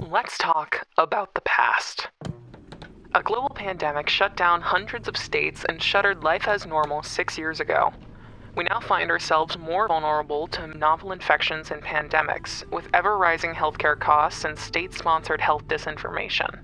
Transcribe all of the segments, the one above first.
Let's talk about the past. A global pandemic shut down hundreds of states and shuttered life as normal 6 years ago. We now find ourselves more vulnerable to novel infections and pandemics, with ever-rising healthcare costs and state-sponsored health disinformation.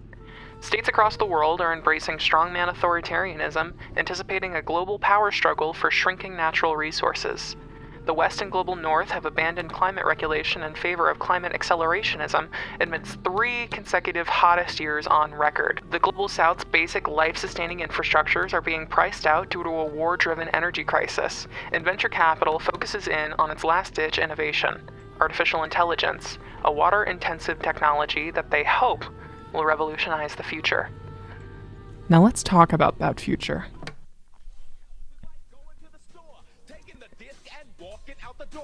States across the world are embracing strongman authoritarianism, anticipating a global power struggle for shrinking natural resources. The West and global North have abandoned climate regulation in favor of climate accelerationism amidst 3 consecutive hottest years on record. The global South's basic life-sustaining infrastructures are being priced out due to a war-driven energy crisis, and venture capital focuses in on its last-ditch innovation, artificial intelligence, a water-intensive technology that they hope will revolutionize the future. Now let's talk about that future.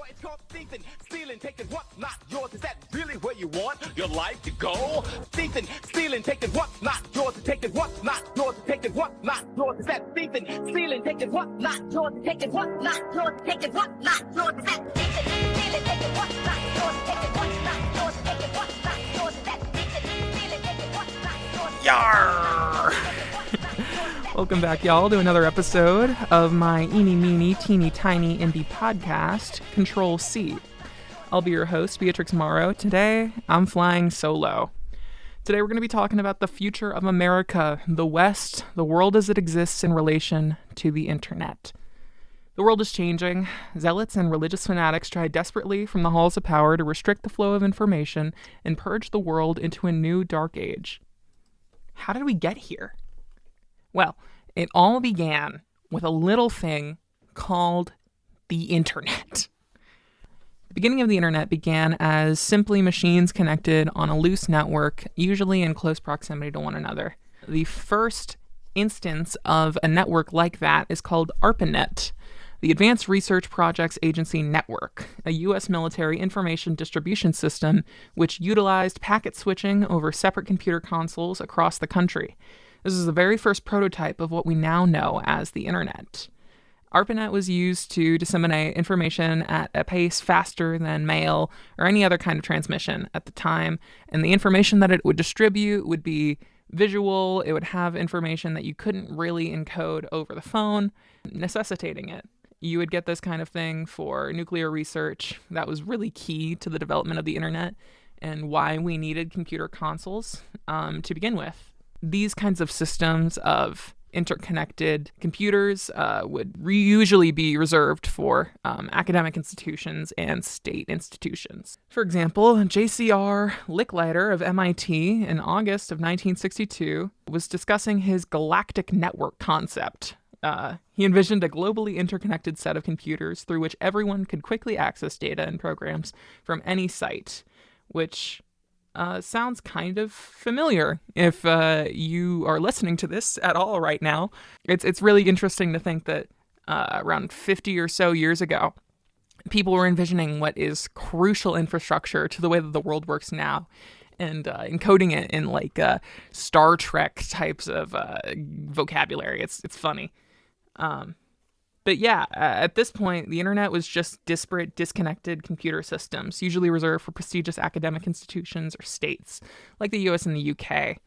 It's called thieving, stealing, taking what's not yours. Is that really where you want your life to go? Thieving, stealing, taking what's not yours, and taking what's not yours, and taking what's not yours. Is that thieving, stealing, taking what's not yours, and taking what's not yours, and taking what's not yours. Is that thieving, stealing, taking what's not yours, and taking what's not yours, and taking what's not yours. Is that thieving, stealing, taking what's not yours. Yarr! Welcome back, y'all, to another episode of my eeny-meeny, teeny-tiny indie podcast, Ctrl+C. I'll be your host, Beatrix Morrow. Today, I'm flying solo. Today, we're going to be talking about the future of America, the West, the world as it exists in relation to the internet. The world is changing. Zealots and religious fanatics try desperately from the halls of power to restrict the flow of information and purge the world into a new dark age. How did we get here? Well, it all began with a little thing called the internet. The beginning of the internet began as simply machines connected on a loose network, usually in close proximity to one another. The first instance of a network like that is called ARPANET, the Advanced Research Projects Agency Network, a U.S. military information distribution system which utilized packet switching over separate computer consoles across the country. This is the very first prototype of what we now know as the internet. ARPANET was used to disseminate information at a pace faster than mail or any other kind of transmission at the time, and the information that it would distribute would be visual. It would have information that you couldn't really encode over the phone, necessitating it. You would get this kind of thing for nuclear research. That was really key to the development of the internet and why we needed computer consoles to begin with. These kinds of systems of interconnected computers would usually be reserved for academic institutions and state institutions. For example, J.C.R. Licklider of MIT in August of 1962 was discussing his galactic network concept. He envisioned a globally interconnected set of computers through which everyone could quickly access data and programs from any site, which sounds kind of familiar if you are listening to this at all right now. It's really interesting to think that around 50 or so years ago, people were envisioning what is crucial infrastructure to the way that the world works now and encoding it in like Star Trek types of vocabulary. It's funny. But yeah, at this point, the internet was just disparate, disconnected computer systems, usually reserved for prestigious academic institutions or states, like the US and the UK.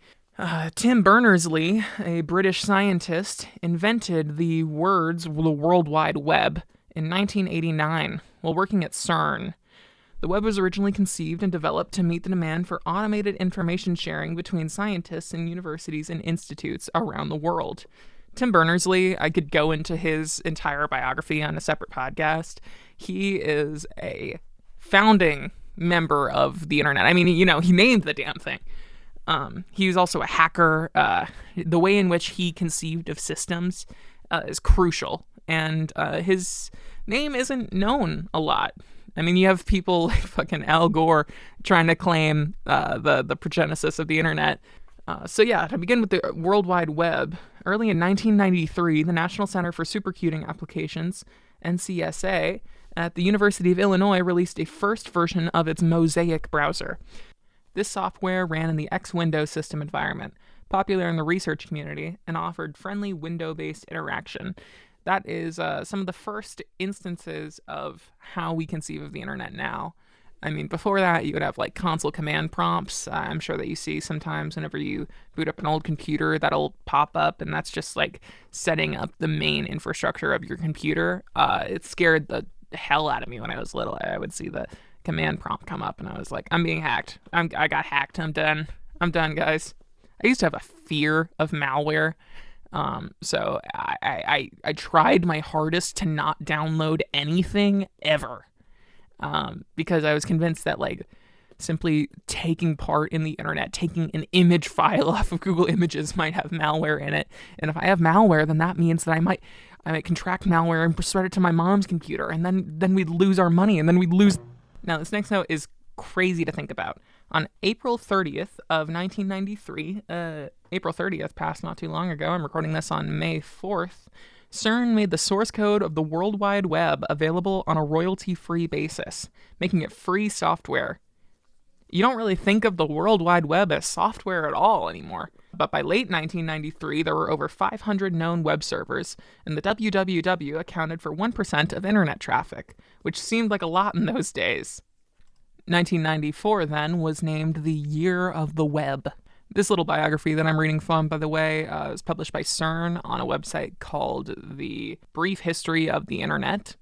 Tim Berners-Lee, a British scientist, invented the words the World Wide Web in 1989 while working at CERN. The web was originally conceived and developed to meet the demand for automated information sharing between scientists and universities and institutes around the world. Tim Berners-Lee, I could go into his entire biography on a separate podcast. He is a founding member of the internet. I mean, he named the damn thing. He was also a hacker. The way in which he conceived of systems is crucial, and his name isn't known a lot. I mean, you have people like fucking Al Gore trying to claim the progenesis of the internet. To begin with the World Wide Web, early in 1993, the National Center for Supercomputing Applications, NCSA, at the University of Illinois released a first version of its Mosaic browser. This software ran in the X-Window system environment, popular in the research community, and offered friendly window-based interaction. That is some of the first instances of how we conceive of the internet now. I mean, before that, you would have like console command prompts. I'm sure that you see sometimes whenever you boot up an old computer, that'll pop up, and that's just like setting up the main infrastructure of your computer. It scared the hell out of me when I was little. I would see the command prompt come up, and I was like, I'm being hacked. I got hacked. I'm done. I'm done, guys. I used to have a fear of malware. So I tried my hardest to not download anything ever. Because I was convinced that like simply taking part in the internet, taking an image file off of Google Images might have malware in it. And if I have malware, then that means that I might contract malware and spread it to my mom's computer. And then we'd lose our money, and then we'd lose. Now, this next note is crazy to think about. On April 30th of 1993, April 30th passed not too long ago. I'm recording this on May 4th. CERN made the source code of the World Wide Web available on a royalty-free basis, making it free software. You don't really think of the World Wide Web as software at all anymore. But by late 1993, there were over 500 known web servers, and the www accounted for 1% of internet traffic, which seemed like a lot in those days. 1994, then, was named the Year of the Web. This little biography that I'm reading from, by the way, is published by CERN on a website called The Brief History of the Internet.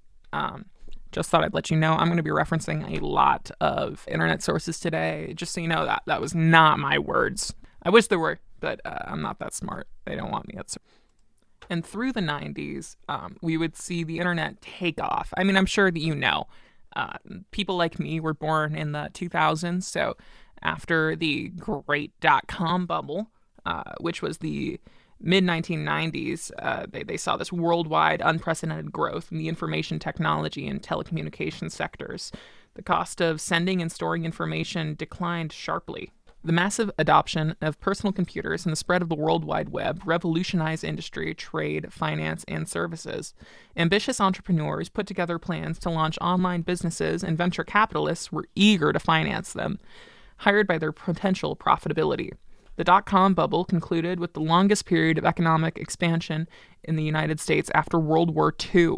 Just thought I'd let you know I'm going to be referencing a lot of internet sources today, just so you know that was not my words. I wish there were, but I'm not that smart. They don't want me at CERN. And through the 90s, we would see the internet take off. I mean, I'm sure that you know. People like me were born in the 2000s, so after the great dot-com bubble, which was the mid-1990s, they saw this worldwide unprecedented growth in the information technology and telecommunications sectors. The cost of sending and storing information declined sharply. The massive adoption of personal computers and the spread of the World Wide Web revolutionized industry, trade, finance, and services. Ambitious entrepreneurs put together plans to launch online businesses, and venture capitalists were eager to finance them, hired by their potential profitability. The dot-com bubble concluded with the longest period of economic expansion in the United States after World War II.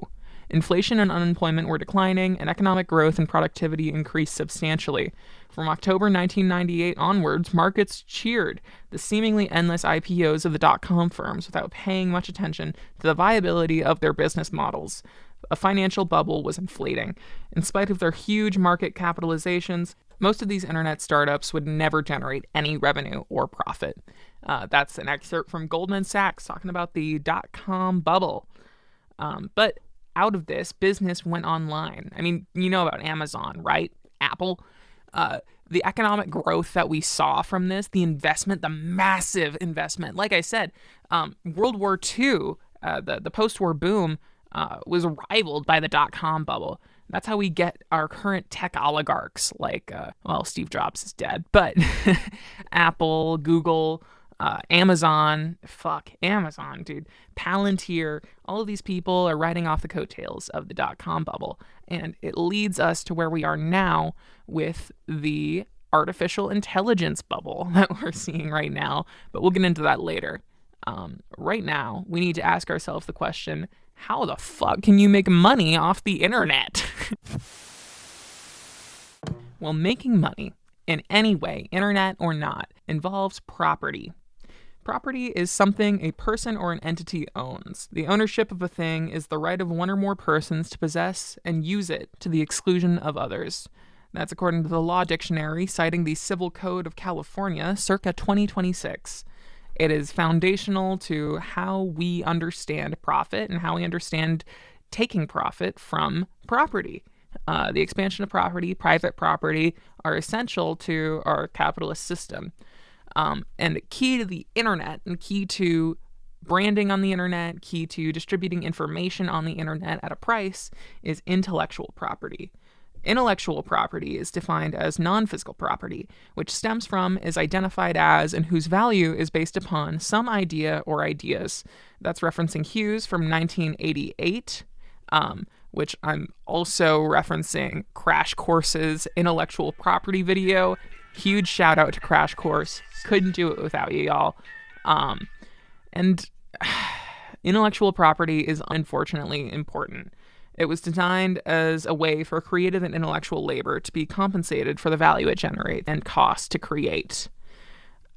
Inflation and unemployment were declining, and economic growth and productivity increased substantially. From October 1998 onwards, markets cheered the seemingly endless IPOs of the dot-com firms without paying much attention to the viability of their business models. A financial bubble was inflating. In spite of their huge market capitalizations, most of these internet startups would never generate any revenue or profit. That's an excerpt from Goldman Sachs talking about the dot-com bubble. But out of this, business went online. I mean, you know about Amazon, right? Apple. The economic growth that we saw from this, the investment, the massive investment. Like I said, World War II, the post-war boom, was rivaled by the dot-com bubble. That's how we get our current tech oligarchs like, Steve Jobs is dead, but Apple, Google, Amazon, dude, Palantir, all of these people are riding off the coattails of the dot-com bubble. And it leads us to where we are now with the artificial intelligence bubble that we're seeing right now. But we'll get into that later. Right now, we need to ask ourselves the question, how the fuck can you make money off the internet? Well, making money in any way, internet or not, involves property. Property is something a person or an entity owns. The ownership of a thing is the right of one or more persons to possess and use it to the exclusion of others. That's according to the Law Dictionary, citing the Civil Code of California, circa 2026. It is foundational to how we understand profit and how we understand taking profit from property. The expansion of property, private property, are essential to our capitalist system. And key to the internet and key to branding on the internet, key to distributing information on the internet at a price is intellectual property. Intellectual property is defined as non-physical property, which stems from, is identified as, and whose value is based upon some idea or ideas. That's referencing Hughes from 1988, which I'm also referencing Crash Course's intellectual property video. Huge shout out to Crash Course. Couldn't do it without you, y'all. And intellectual property is unfortunately important. It was designed as a way for creative and intellectual labor to be compensated for the value it generates and cost to create.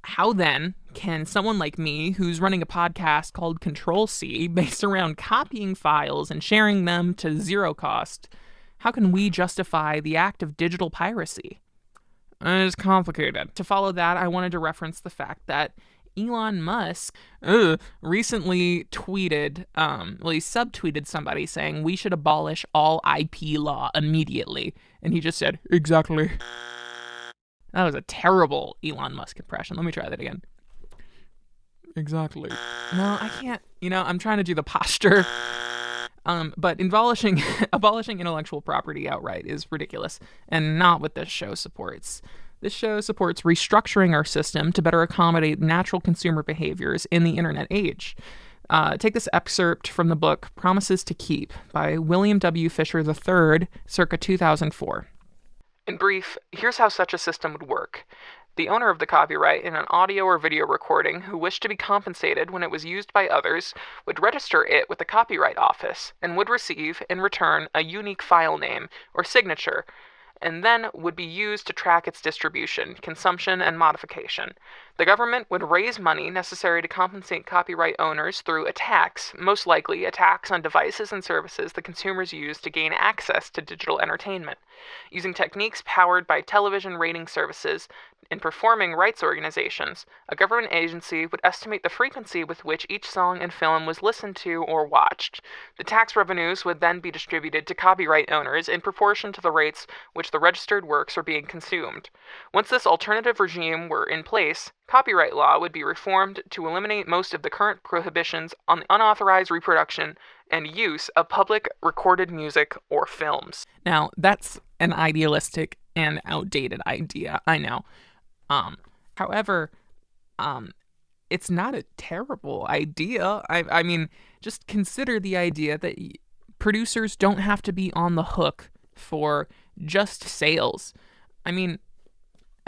How then can someone like me, who's running a podcast called Ctrl+C, based around copying files and sharing them to zero cost, how can we justify the act of digital piracy? It's complicated. To follow that, I wanted to reference the fact that Elon Musk recently tweeted, he subtweeted somebody saying we should abolish all IP law immediately. And he just said, exactly. That was a terrible Elon Musk impression. Let me try that again. Exactly. No, I can't. I'm trying to do the posture. But abolishing intellectual property outright is ridiculous, and not what this show supports. This show supports restructuring our system to better accommodate natural consumer behaviors in the internet age. Take this excerpt from the book Promises to Keep by William W. Fisher III, circa 2004. In brief, here's how such a system would work. The owner of the copyright in an audio or video recording who wished to be compensated when it was used by others would register it with the Copyright Office and would receive, in return, a unique file name or signature, and then would be used to track its distribution, consumption, and modification. The government would raise money necessary to compensate copyright owners through a tax, most likely a tax on devices and services the consumers use to gain access to digital entertainment. Using techniques powered by television rating services and performing rights organizations, a government agency would estimate the frequency with which each song and film was listened to or watched. The tax revenues would then be distributed to copyright owners in proportion to the rates which the registered works are being consumed. Once this alternative regime were in place, copyright law would be reformed to eliminate most of the current prohibitions on the unauthorized reproduction and use of public recorded music or films. Now, that's an idealistic and outdated idea, I know. However, it's not a terrible idea. I mean, just consider the idea that producers don't have to be on the hook for just sales. I mean,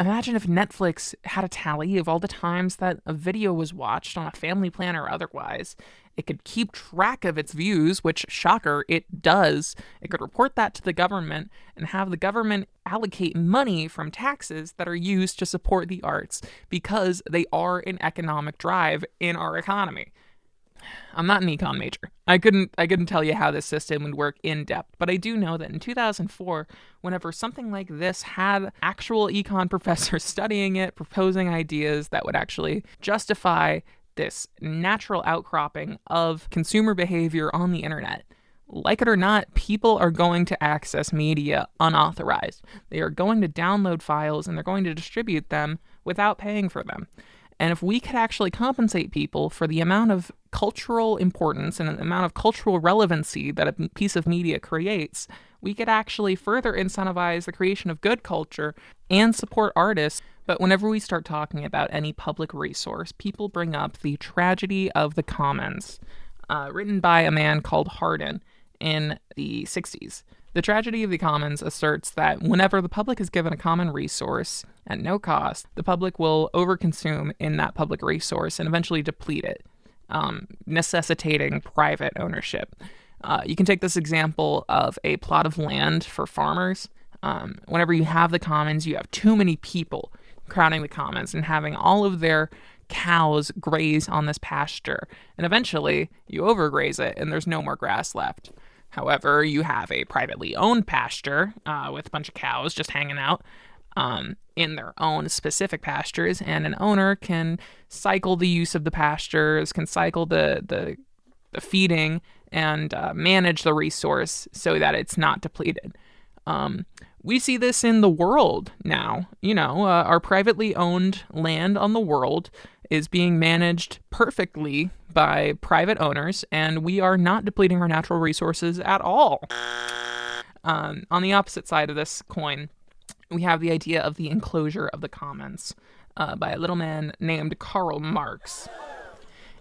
imagine if Netflix had a tally of all the times that a video was watched on a family plan or otherwise. It could keep track of its views, which, shocker, it does. It could report that to the government and have the government allocate money from taxes that are used to support the arts because they are an economic drive in our economy. I'm not an econ major. I couldn't tell you how this system would work in depth, but I do know that in 2004, whenever something like this had actual econ professors studying it, proposing ideas that would actually justify this natural outcropping of consumer behavior on the internet. Like it or not, people are going to access media unauthorized. They are going to download files and they're going to distribute them without paying for them. And if we could actually compensate people for the amount of cultural importance and the amount of cultural relevancy that a piece of media creates, we could actually further incentivize the creation of good culture and support artists. But whenever we start talking about any public resource, people bring up the tragedy of the commons, written by a man called Hardin in the 60s. The tragedy of the commons asserts that whenever the public is given a common resource at no cost, the public will overconsume in that public resource and eventually deplete it, necessitating private ownership. You can take this example of a plot of land for farmers. Whenever you have the commons, you have too many people crowding the commons and having all of their cows graze on this pasture. And eventually, you overgraze it and there's no more grass left. However, you have a privately owned pasture with a bunch of cows just hanging out in their own specific pastures, and an owner can cycle the use of the pastures, can cycle the feeding, and manage the resource so that it's not depleted. We see this in the world now. Our privately owned land on the world is being managed perfectly by private owners, and we are not depleting our natural resources at all. On the opposite side of this coin, we have the idea of the enclosure of the commons by a little man named Karl Marx.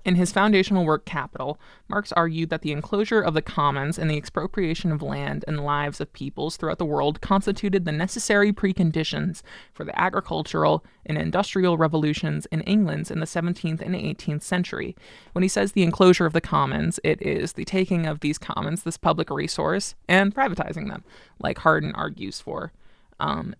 In his foundational work, Capital, Marx argued that the enclosure of the commons and the expropriation of land and lives of peoples throughout the world constituted the necessary preconditions for the agricultural and industrial revolutions in England in the 17th and 18th century. When he says the enclosure of the commons, it is the taking of these commons, this public resource, and privatizing them, like Hardin argues for.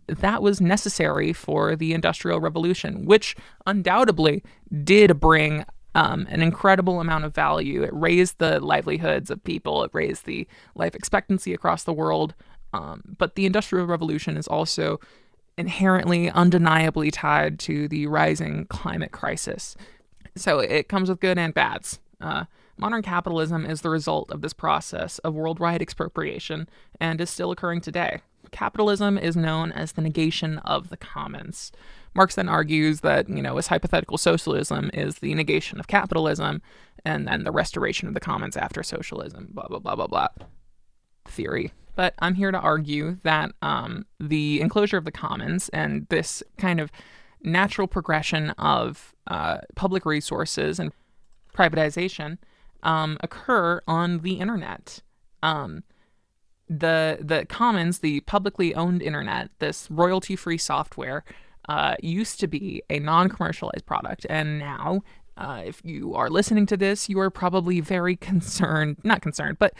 That was necessary for the Industrial Revolution, which undoubtedly did bring an incredible amount of value. It raised the livelihoods of people. It raised the life expectancy across the world. But the Industrial Revolution is also inherently, undeniably tied to the rising climate crisis. So it comes with good and bads. Modern capitalism is the result of this process of worldwide expropriation and is still occurring today. Capitalism is known as the negation of the commons. Marx then argues that, his hypothetical socialism is the negation of capitalism and then the restoration of the commons after socialism, blah, blah, blah, blah, blah. Theory. But I'm here to argue that the enclosure of the commons and this kind of natural progression of public resources and privatization occur on the internet. The commons, the publicly owned internet, this royalty-free software, used to be a non-commercialized product, and now, if you are listening to this, you are probably very not concerned, but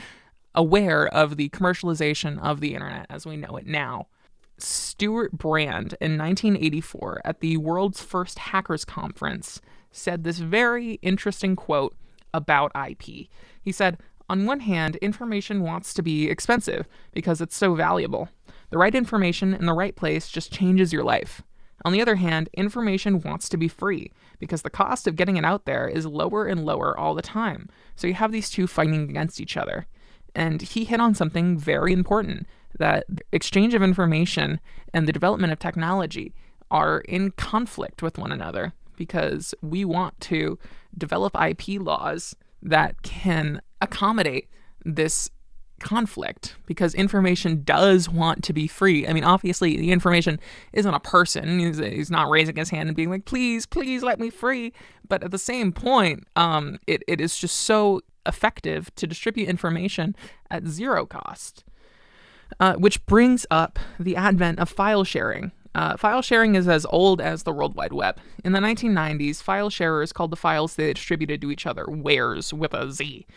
aware of the commercialization of the internet as we know it now. Stuart Brand, in 1984, at the world's first hackers conference, said this very interesting quote about IP. He said, "On one hand, information wants to be expensive because it's so valuable. The right information in the right place just changes your life. On the other hand, information wants to be free because the cost of getting it out there is lower and lower all the time. So you have these two fighting against each other." And he hit on something very important, that exchange of information and the development of technology are in conflict with one another because we want to develop IP laws that can accommodate this conflict, because information does want to be free. I mean, obviously, the information isn't a person. He's not raising his hand and being like, please let me free. But at the same point, it is just so effective to distribute information at zero cost. Which brings up the advent of file sharing. File sharing is as old as the World Wide Web. In the 1990s, file sharers called the files they distributed to each other wares with a Z.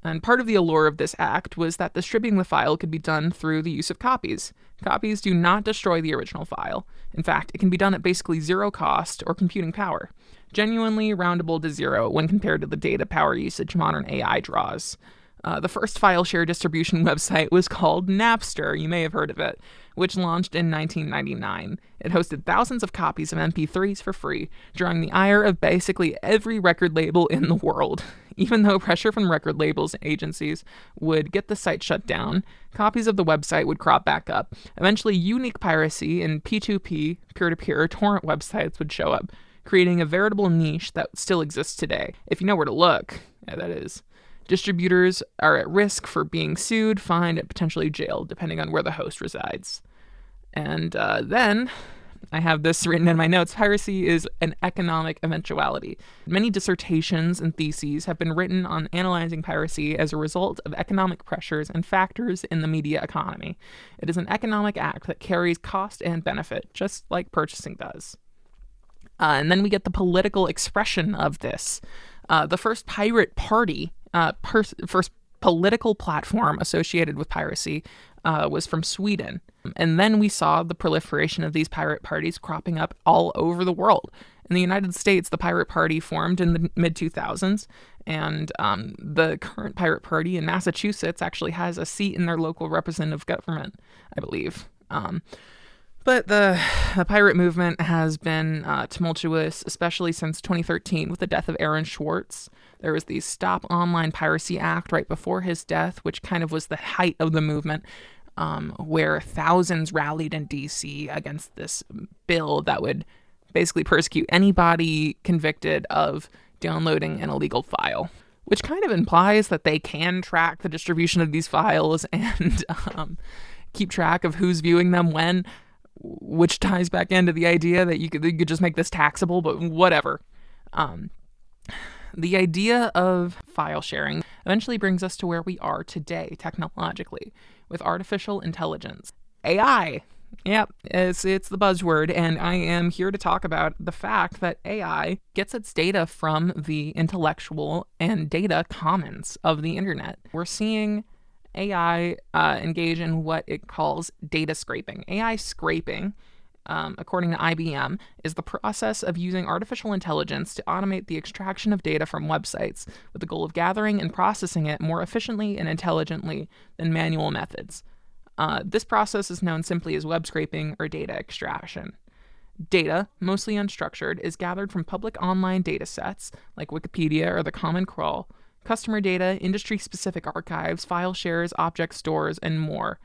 And part of the allure of this act was that distributing the file could be done through the use of copies. Copies do not destroy the original file. In fact, it can be done at basically zero cost or computing power. Genuinely roundable to zero when compared to the data power usage modern AI draws. The first file share distribution website was called Napster, you may have heard of it, which launched in 1999. It hosted thousands of copies of MP3s for free, drawing the ire of basically every record label in the world. Even though pressure from record labels and agencies would get the site shut down, copies of the website would crop back up. Eventually, unique piracy and P2P, peer-to-peer torrent websites would show up, creating a veritable niche that still exists today. If you know where to look, that is. Distributors are at risk for being sued, fined, and potentially jailed, depending on where the host resides. And then I have this written in my notes. Piracy is an economic eventuality. Many dissertations and theses have been written on analyzing piracy as a result of economic pressures and factors in the media economy. It is an economic act that carries cost and benefit, just like purchasing does. And then we get the political expression of this. The first pirate party, first political platform associated with piracy was from Sweden. And then we saw the proliferation of these pirate parties cropping up all over the world. In the United States, the Pirate Party formed in the mid-2000s, and the current Pirate Party in Massachusetts actually has a seat in their local representative government, I believe. But the pirate movement has been tumultuous, especially since 2013 with the death of Aaron Swartz. There was the Stop Online Piracy Act right before his death, which kind of was the height of the movement, where thousands rallied in D.C. against this bill that would basically persecute anybody convicted of downloading an illegal file, which kind of implies that they can track the distribution of these files and keep track of who's viewing them when, which ties back into the idea that you could just make this taxable, but whatever. the idea of file sharing eventually brings us to where we are today technologically with artificial intelligence. AI. Yep, it's the buzzword, and I am here to talk about the fact that AI gets its data from the intellectual and data commons of the internet. We're seeing AI engage in what it calls data scraping. AI scraping, according to IBM, is the process of using artificial intelligence to automate the extraction of data from websites with the goal of gathering and processing it more efficiently and intelligently than manual methods. This process is known simply as web scraping or data extraction. Data, mostly unstructured, is gathered from public online data sets like Wikipedia or the Common Crawl, customer data, industry-specific archives, file shares, object stores, and more.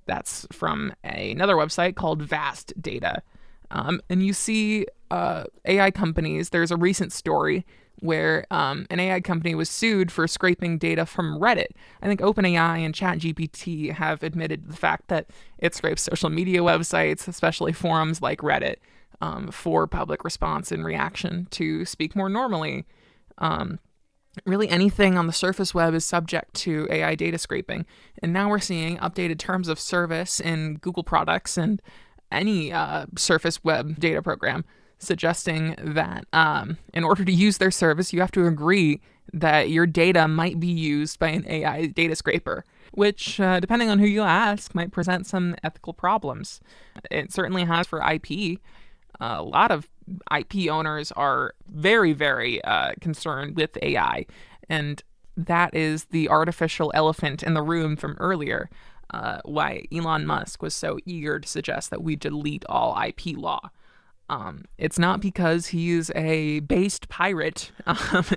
That's from another website called Vast Data. And you see AI companies, there's a recent story where an AI company was sued for scraping data from Reddit. I think OpenAI and ChatGPT have admitted the fact that it scrapes social media websites, especially forums like Reddit, for public response and reaction to speak more normally. Really anything on the surface web is subject to AI data scraping. And now we're seeing updated terms of service in Google products and any surface web data program, suggesting that in order to use their service, you have to agree that your data might be used by an AI data scraper, which, depending on who you ask, might present some ethical problems. It certainly has for IP. A lot of IP owners are very, very concerned with AI, and that is the artificial elephant in the room from earlier, why Elon Musk was so eager to suggest that we delete all IP law. It's not because he's a based pirate.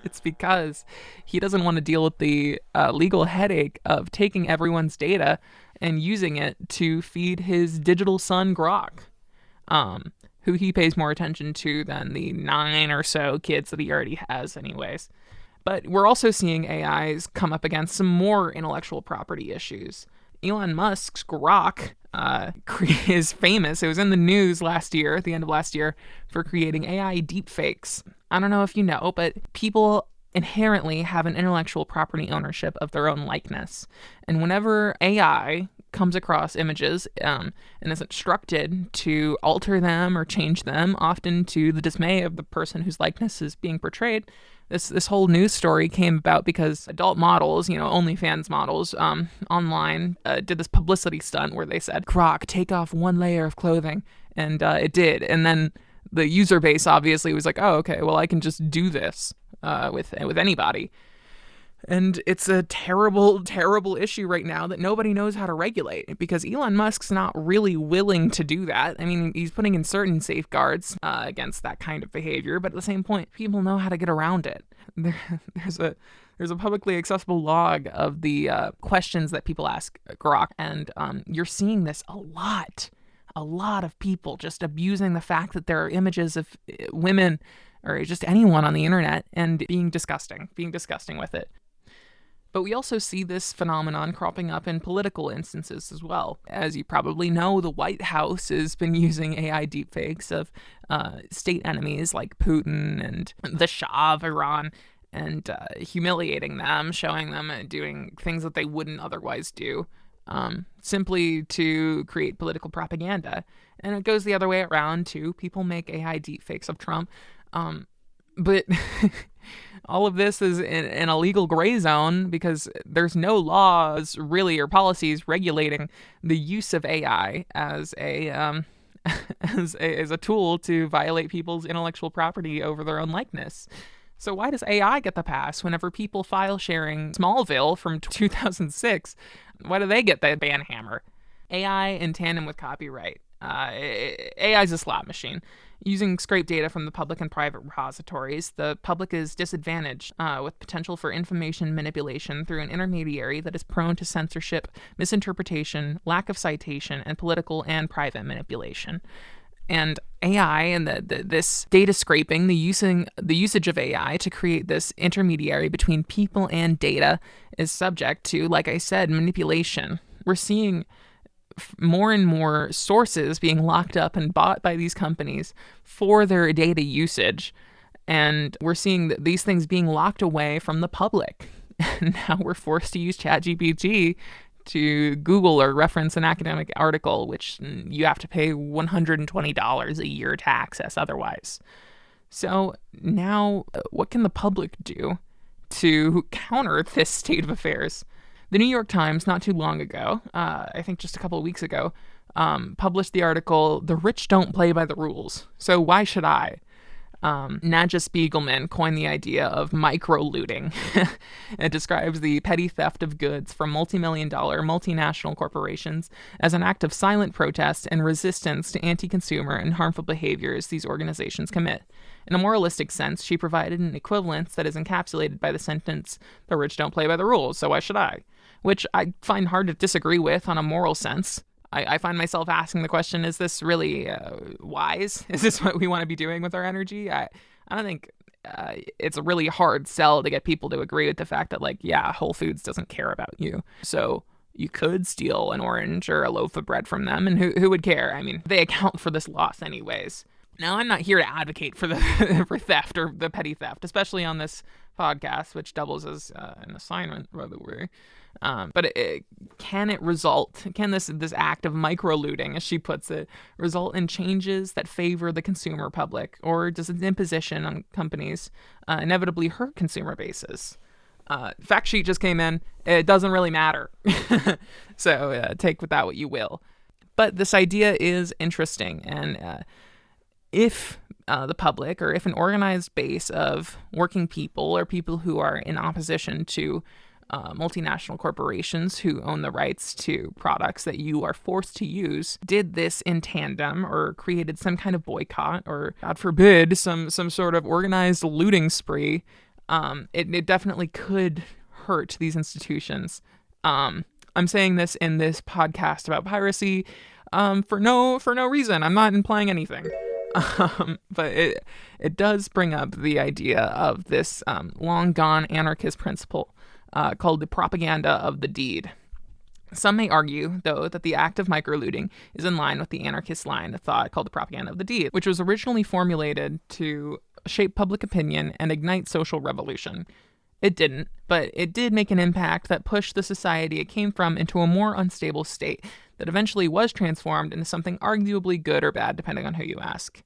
It's because he doesn't want to deal with the legal headache of taking everyone's data and using it to feed his digital son Grok, who he pays more attention to than the 9 or so kids that he already has anyways. But we're also seeing AIs come up against some more intellectual property issues. Elon Musk's Grok is famous. It was in the news last year, at the end of last year, for creating AI deepfakes. I don't know if you know, but people inherently have an intellectual property ownership of their own likeness. And whenever AI comes across images and is instructed to alter them or change them, often to the dismay of the person whose likeness is being portrayed, this whole news story came about because adult models, OnlyFans models, online did this publicity stunt where they said, "Grok, take off one layer of clothing," and it did. And then the user base obviously was like, "Oh, okay, well I can just do this with anybody." And it's a terrible, terrible issue right now that nobody knows how to regulate because Elon Musk's not really willing to do that. I mean, he's putting in certain safeguards against that kind of behavior, but at the same point, people know how to get around it. There's a publicly accessible log of the questions that people ask Grok, and you're seeing this a lot of people just abusing the fact that there are images of women or just anyone on the internet and being disgusting with it. But we also see this phenomenon cropping up in political instances as well. As you probably know, the White House has been using AI deepfakes of state enemies like Putin and the Shah of Iran and humiliating them, showing them doing things that they wouldn't otherwise do, simply to create political propaganda. And it goes the other way around too. People make AI deepfakes of Trump. But all of this is in a legal gray zone because there's no laws really or policies regulating the use of AI as a tool to violate people's intellectual property over their own likeness. So why does AI get the pass whenever people file sharing Smallville from 2006? Why do they get the ban hammer? AI in tandem with copyright. AI is a slot machine. Using scraped data from the public and private repositories, the public is disadvantaged with potential for information manipulation through an intermediary that is prone to censorship, misinterpretation, lack of citation, and political and private manipulation. And AI and this data scraping, the usage of AI to create this intermediary between people and data is subject to, like I said, manipulation. We're seeing more and more sources being locked up and bought by these companies for their data usage. And we're seeing these things being locked away from the public. And now we're forced to use ChatGPT to Google or reference an academic article, which you have to pay $120 a year to access otherwise. So now, what can the public do to counter this state of affairs? The New York Times, not too long ago, I think just a couple of weeks ago, published the article, "The Rich Don't Play by the Rules, So Why Should I?" Nadja Spiegelman coined the idea of micro-looting. It describes the petty theft of goods from multi-million-dollar multinational corporations as an act of silent protest and resistance to anti-consumer and harmful behaviors these organizations commit. In a moralistic sense, she provided an equivalence that is encapsulated by the sentence, "The rich don't play by the rules, so why should I?" which I find hard to disagree with on a moral sense. I find myself asking the question, is this really wise? Is this what we want to be doing with our energy? I don't think it's a really hard sell to get people to agree with the fact that, like, yeah, Whole Foods doesn't care about you. So you could steal an orange or a loaf of bread from them, and who would care? I mean, they account for this loss anyways. Now, I'm not here to advocate for for theft or the petty theft, especially on this podcast, which doubles as an assignment, by the way. But can this act of micro-looting, as she puts it, result in changes that favor the consumer public, or does its imposition on companies inevitably hurt consumer bases? Fact sheet just came in. It doesn't really matter. So take with that what you will. But this idea is interesting, and if the public, or if an organized base of working people or people who are in opposition to multinational corporations who own the rights to products that you are forced to use, did this in tandem or created some kind of boycott or, God forbid, some sort of organized looting spree, it definitely could hurt these institutions. I'm saying this in this podcast about piracy for no reason. I'm not implying anything. But it does bring up the idea of this long gone anarchist principle called the propaganda of the deed. Some may argue, though, that the act of microlooting is in line with the anarchist line of thought called the propaganda of the deed, which was originally formulated to shape public opinion and ignite social revolution. It didn't, but it did make an impact that pushed the society it came from into a more unstable state that eventually was transformed into something arguably good or bad, depending on who you ask.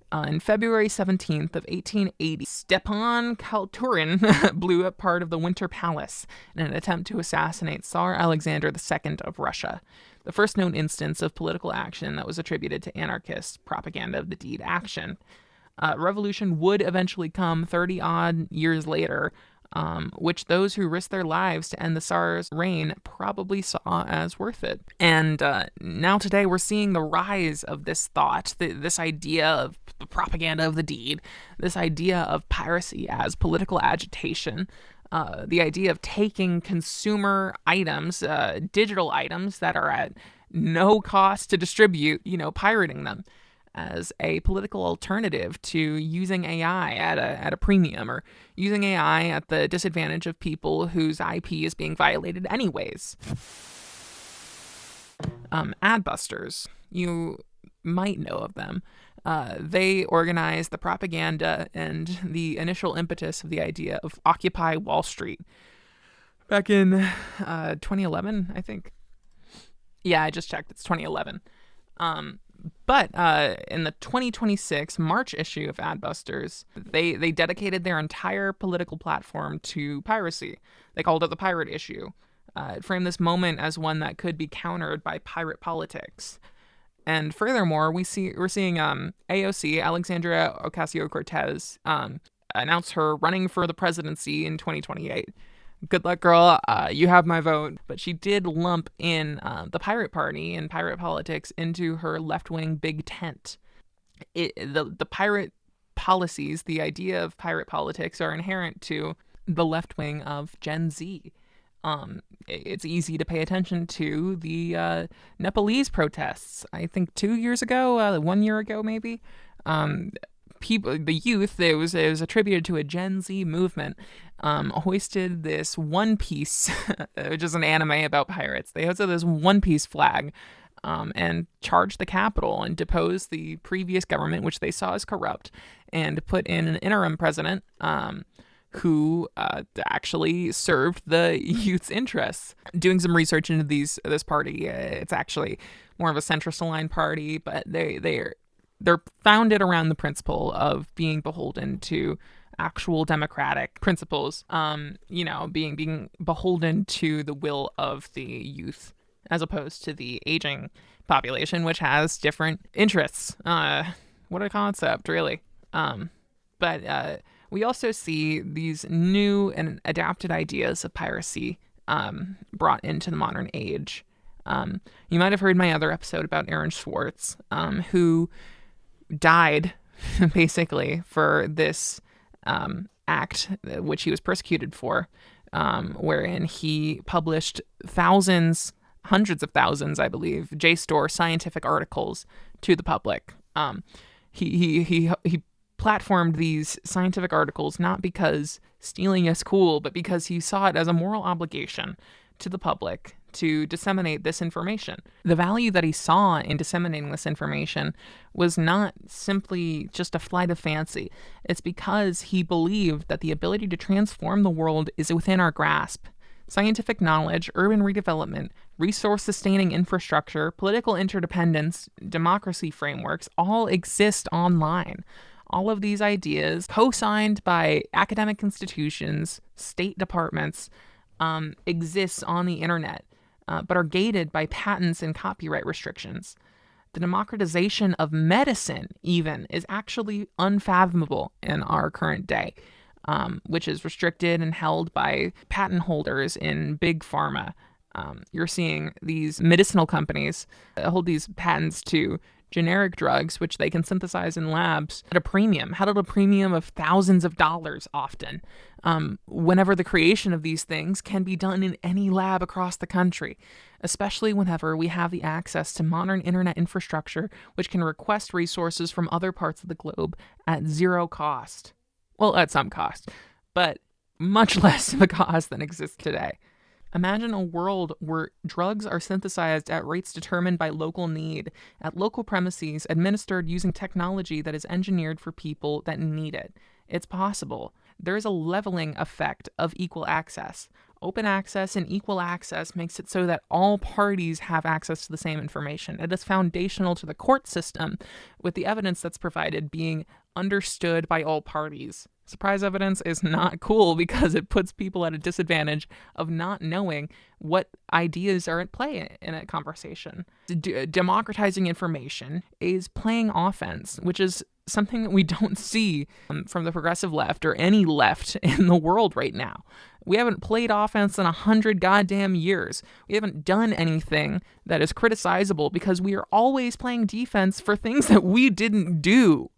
On February 17th of 1880, Stepan Kalturin blew up part of the Winter Palace in an attempt to assassinate Tsar Alexander II of Russia, the first known instance of political action that was attributed to anarchist propaganda of the deed action. Revolution would eventually come 30-odd years later, which those who risked their lives to end the Tsar's reign probably saw as worth it. And now today we're seeing the rise of this thought, this idea of the propaganda of the deed, this idea of piracy as political agitation, the idea of taking consumer items, digital items that are at no cost to distribute, pirating them, as a political alternative to using AI at a premium, or using AI at the disadvantage of people whose IP is being violated anyways. Adbusters, you might know of them. They organized the propaganda and the initial impetus of the idea of Occupy Wall Street back in 2011, I think. Yeah, I just checked. It's 2011. But in the 2026 March issue of Adbusters, they dedicated their entire political platform to piracy. They called it the Pirate Issue. It framed this moment as one that could be countered by pirate politics. And furthermore, we're seeing AOC, Alexandria Ocasio-Cortez, announce her running for the presidency in 2028. Good luck, girl. You have my vote. But she did lump in the Pirate Party and pirate politics into her left-wing big tent. The pirate policies, the idea of pirate politics, are inherent to the left wing of Gen Z. It's easy to pay attention to the Nepalese protests. I think 2 years ago, 1 year ago maybe. The youth, it was attributed to a Gen Z movement, hoisted this One Piece, which is an anime about pirates. They hosted this One Piece flag and charge the capital and depose the previous government, which they saw as corrupt, and put in an interim president who actually served the youth's interests. Doing some research into this party, it's actually more of a centrist-aligned party, but they're founded around the principle of being beholden to actual democratic principles, being beholden to the will of the youth as opposed to the aging population, which has different interests. What a concept, really. But we also see these new and adapted ideas of piracy brought into the modern age. You might have heard my other episode about Aaron Swartz, who died basically for this act which he was persecuted for, wherein he published hundreds of thousands, I believe, JSTOR scientific articles to the public. He platformed these scientific articles not because stealing is cool, but because he saw it as a moral obligation to the public to disseminate this information. The value that he saw in disseminating this information was not simply just a flight of fancy. It's because he believed that the ability to transform the world is within our grasp. Scientific knowledge, urban redevelopment, resource-sustaining infrastructure, political interdependence, democracy frameworks all exist online. All of these ideas, co-signed by academic institutions, state departments, exists on the internet, but are gated by patents and copyright restrictions. The democratization of medicine, even, is actually unfathomable in our current day, which is restricted and held by patent holders in big pharma. You're seeing these medicinal companies hold these patents to generic drugs, which they can synthesize in labs at a premium, held at a premium of thousands of dollars often, whenever the creation of these things can be done in any lab across the country, especially whenever we have the access to modern internet infrastructure, which can request resources from other parts of the globe at zero cost. Well, at some cost, but much less of a cost than exists today. Imagine a world where drugs are synthesized at rates determined by local need, at local premises, administered using technology that is engineered for people that need it. It's possible. There is a leveling effect of equal access. Open access and equal access makes it so that all parties have access to the same information. It is foundational to the court system, with the evidence that's provided being understood by all parties. Surprise evidence is not cool because it puts people at a disadvantage of not knowing what ideas are at play in a conversation. Democratizing information is playing offense, which is something that we don't see from the progressive left or any left in the world right now. We haven't played offense in 100 goddamn years. We haven't done anything that is criticizable because we are always playing defense for things that we didn't do.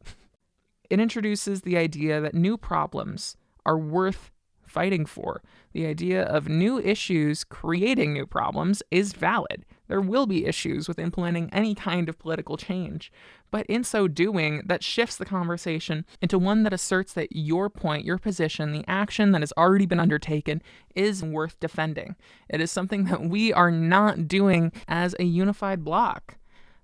It introduces the idea that new problems are worth fighting for. The idea of new issues creating new problems is valid. There will be issues with implementing any kind of political change. But in so doing, that shifts the conversation into one that asserts that your point, your position, the action that has already been undertaken is worth defending. It is something that we are not doing as a unified bloc.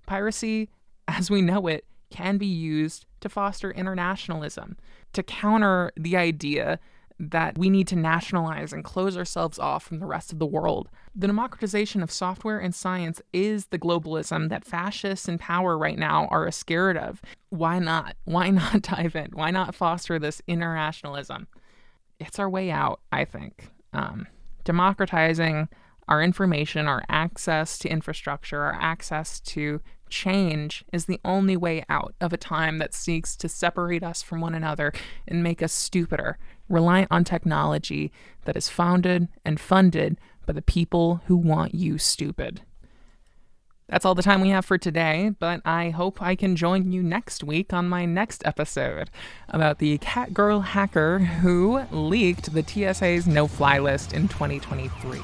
Piracy, as we know it, can be used to foster internationalism, to counter the idea that we need to nationalize and close ourselves off from the rest of the world. The democratization of software and science is the globalism that fascists in power right now are scared of. Why not? Why not dive in? Why not foster this internationalism? It's our way out, I think. Democratizing our information, our access to infrastructure, our access to change is the only way out of a time that seeks to separate us from one another and make us stupider, reliant on technology that is founded and funded by the people who want you stupid. That's all the time we have for today, but I hope I can join you next week on my next episode about the catgirl hacker who leaked the TSA's no-fly list in 2023.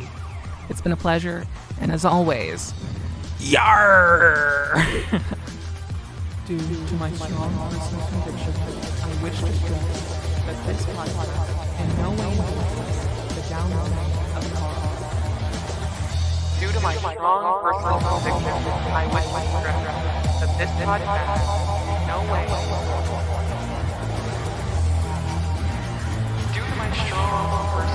It's been a pleasure, and as always, Yarr! Due to my strong personal conviction, I wish to stress that this podcast in no way influences the downloading of the podcast. Due to my strong personal conviction, I wish to stress that this podcast in no way. Due to my strong personal